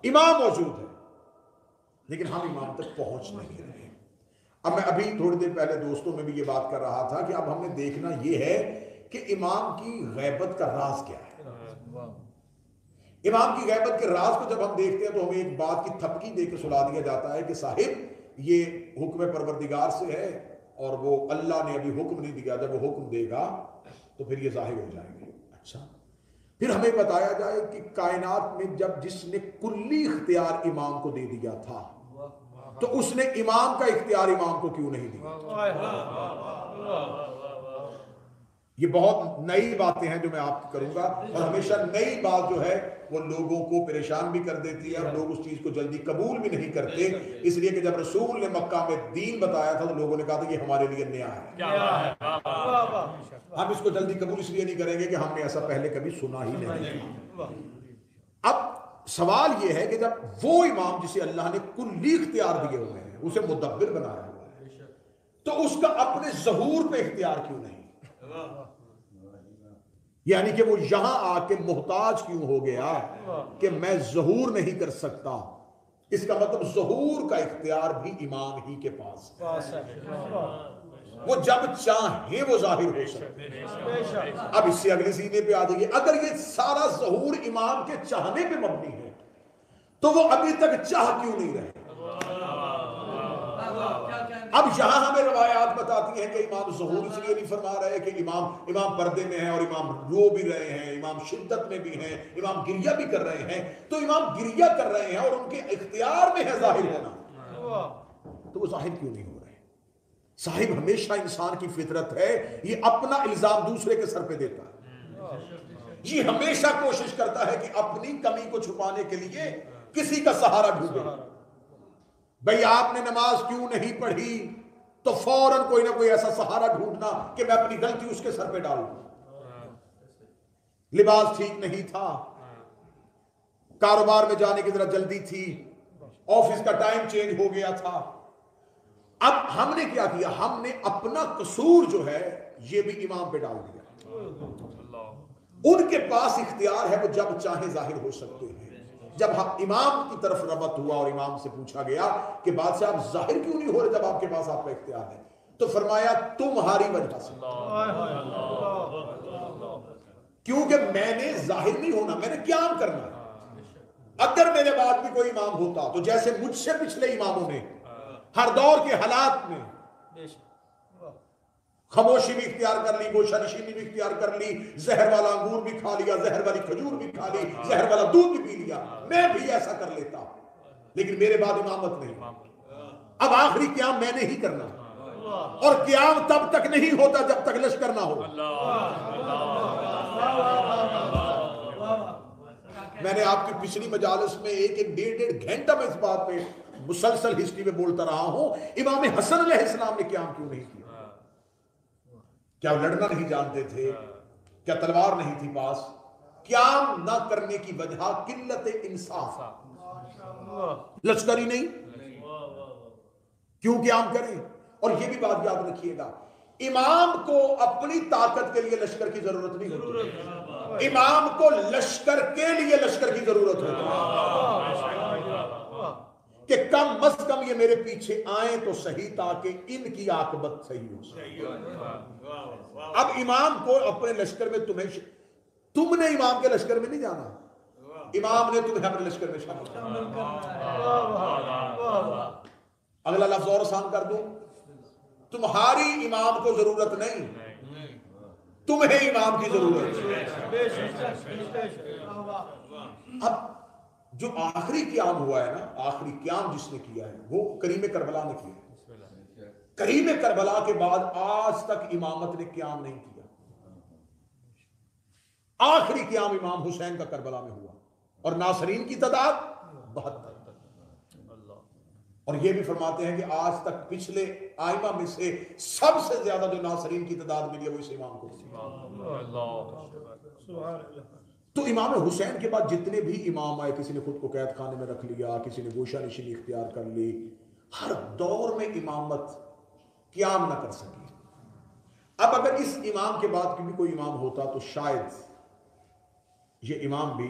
امام موجود ہے لیکن ہم امام تک پہنچ نہیں رہے. اب میں ابھی تھوڑی دیر پہلے دوستوں میں بھی یہ بات کر رہا تھا کہ اب ہم نے دیکھنا یہ ہے کہ امام کی غیبت کا راز کیا ہے. امام کی غیبت کے راز کو جب ہم دیکھتے ہیں تو ہمیں ایک بات کی تھپکی دے کے سلا دیا جاتا ہے کہ صاحب یہ حکم پروردگار سے ہے اور وہ اللہ نے ابھی حکم نہیں دیا، جب وہ حکم دے گا تو پھر یہ ظاہر ہو جائیں گے. اچھا، پھر ہمیں بتایا جائے کہ کائنات میں جب جس نے کلی اختیار امام کو دے دیا تھا تو اس نے امام کا اختیار امام کو کیوں نہیں دیا؟ یہ بہت نئی باتیں ہیں جو میں آپ کی کروں گا، اور ہمیشہ نئی بات جو ہے وہ لوگوں کو پریشان بھی کر دیتی ہے اور لوگ اس چیز کو جلدی قبول بھی نہیں کرتے، اس لیے کہ جب رسول نے مکہ میں دین بتایا تھا تو لوگوں نے کہا تھا یہ ہمارے لیے نیا ہے، ہم اس کو جلدی قبول اس لیے نہیں کریں گے کہ ہم نے ایسا پہلے کبھی سنا ہی نہیں. اب سوال یہ ہے کہ جب وہ امام جسے اللہ نے کلی اختیار دیے ہوئے ہیں، اسے مدبر بنایا ہوا ہے، تو اس کا اپنے ظہور پہ اختیار کیوں نہیں؟ یعنی کہ وہ یہاں آ کے محتاج کیوں ہو گیا کہ میں ظہور نہیں کر سکتا؟ اس کا مطلب ظہور کا اختیار بھی امام ہی کے پاس ہے، وہ جب چاہیں وہ ظاہر ہو سکتے. اب اس سے اگلے سینے پہ آ جائیے، اگر یہ سارا ظہور امام کے چاہنے پہ مبنی ہے تو وہ ابھی تک چاہ کیوں نہیں رہے؟ اب یہاں ہمیں روایات بتاتی ہیں کہ امام ظہور اس لیے نہیں فرما رہے کہ امام پردے میں ہیں اور امام رو بھی رہے ہیں، امام شدت میں بھی ہیں، امام گریہ بھی کر رہے ہیں. تو امام گریہ کر رہے ہیں اور ان کے اختیار میں ہے ظاہر ہونا، تو وہ ظاہر کیوں نہیں ہو رہے؟ صاحب ہمیشہ انسان کی فطرت ہے یہ اپنا الزام دوسرے کے سر پہ دیتا ہے، یہ ہمیشہ کوشش کرتا ہے کہ اپنی کمی کو چھپانے کے لیے کسی کا سہارا ڈھونڈے. بھئی آپ نے نماز کیوں نہیں پڑھی تو فوراً کوئی نہ کوئی ایسا سہارا ڈھونڈنا کہ میں اپنی غلطی اس کے سر پہ ڈالوں. لباس ٹھیک نہیں تھا، کاروبار میں جانے کی ذرا جلدی تھی، آفس کا ٹائم چینج ہو گیا تھا. اب ہم نے کیا کیا؟ ہم نے اپنا قصور جو ہے یہ بھی امام پہ ڈال دیا. ان کے پاس اختیار ہے، وہ جب چاہے ظاہر ہو سکتے ہیں. جب امام کی طرف ربط ہوا اور امام سے پوچھا گیا کہ بادشاہ آپ ظاہر کیوں نہیں ہو رہے جب آپ کے پاس آپ کا اختیار ہے؟ تو فرمایا تمہاری وجہ سے، کیونکہ میں نے ظاہر نہیں ہونا، میں نے قیام کرنا ہے. اگر میرے بعد بھی کوئی امام ہوتا تو جیسے مجھ سے پچھلے اماموں نے ہر دور کے حالات میں خاموشی بھی اختیار کر لی، گوشہ نشینی بھی اختیار کر لی، زہر والا انگور بھی کھا لیا، زہر والی کھجور بھی کھا لی، زہر والا دودھ بھی پی لیا، میں بھی ایسا کر لیتا، لیکن میرے بعد امامت نہیں. اب آخری قیام میں نے ہی کرنا، اور قیام تب تک نہیں ہوتا جب تک لشکر نہ ہو. میں نے آپ کی پچھلی مجالس میں ایک ڈیڑھ گھنٹہ میں اس بات پہ مسلسل ہسٹری میں بولتا رہا ہوں، امام حسن علیہ السلام نے قیام کیوں نہیں کیا؟ کیا لڑنا نہیں جانتے تھے؟ کیا تلوار نہیں تھی پاس؟ قیام نہ کرنے کی وجہ قلت انصاف، لشکری نہیں، کیوں قیام کریں؟ اور یہ بھی بات یاد رکھیے گا، امام کو اپنی طاقت کے لیے لشکر کی ضرورت نہیں ہوتی، امام کو لشکر کے لیے لشکر کی ضرورت ہوتی کہ کم از کم یہ میرے پیچھے آئیں تو صحیح تاکہ ان کی عاقبت صحیح ہو. اب امام کو اپنے لشکر میں تم نے امام کے لشکر میں نہیں جانا، امام نے تمہیں اپنے لشکر میں شامل کرنا. اگلا لفظ اور آسان کر دو، تمہاری امام کو ضرورت نہیں، تمہیں امام کی ضرورت ہے. اب جو آخری قیام ہوا ہے نا، آخری قیام جس نے کیا ہے وہ کریم کربلا نے کیا ہے. کریم کربلا کے بعد آج تک امامت نے قیام نہیں کیا. آخری قیام امام حسین کا کربلا میں ہوا، اور ناصرین کی تعداد 72. اور یہ بھی فرماتے ہیں کہ آج تک پچھلے آئمہ میں سے سب سے زیادہ جو ناصرین کی تعداد ملی ہے وہ اس امام کو. تو امام حسین کے بعد جتنے بھی امام آئے، کسی نے خود کو قید خانے میں رکھ لیا، کسی نے گوشہ نشینی اختیار کر لی، ہر دور میں امامت قیام نہ کر سکی. اب اگر اس امام کے بعد بھی کوئی امام ہوتا تو شاید یہ امام بھی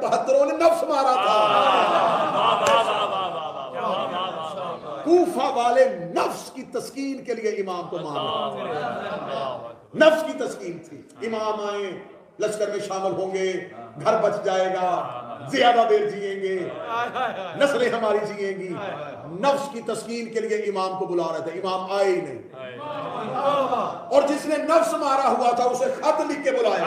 75 نے نفس مارا تھا. کوفہ والے نفس کی تسکین کے لیے امام کو مارا. نفس کی تسکین تھی. امام آئے لشکر میں شامل ہوں گے, گھر بچ جائے گا, زیادہ دیر جئیں گے, نسلیں ہماری جئیں گی. نفس کی تسکین کے لیے امام کو بلا رہے تھے, امام آئے ہی نہیں. اور جس نے نفس مارا ہوا تھا اسے خط لکھ کے بلایا.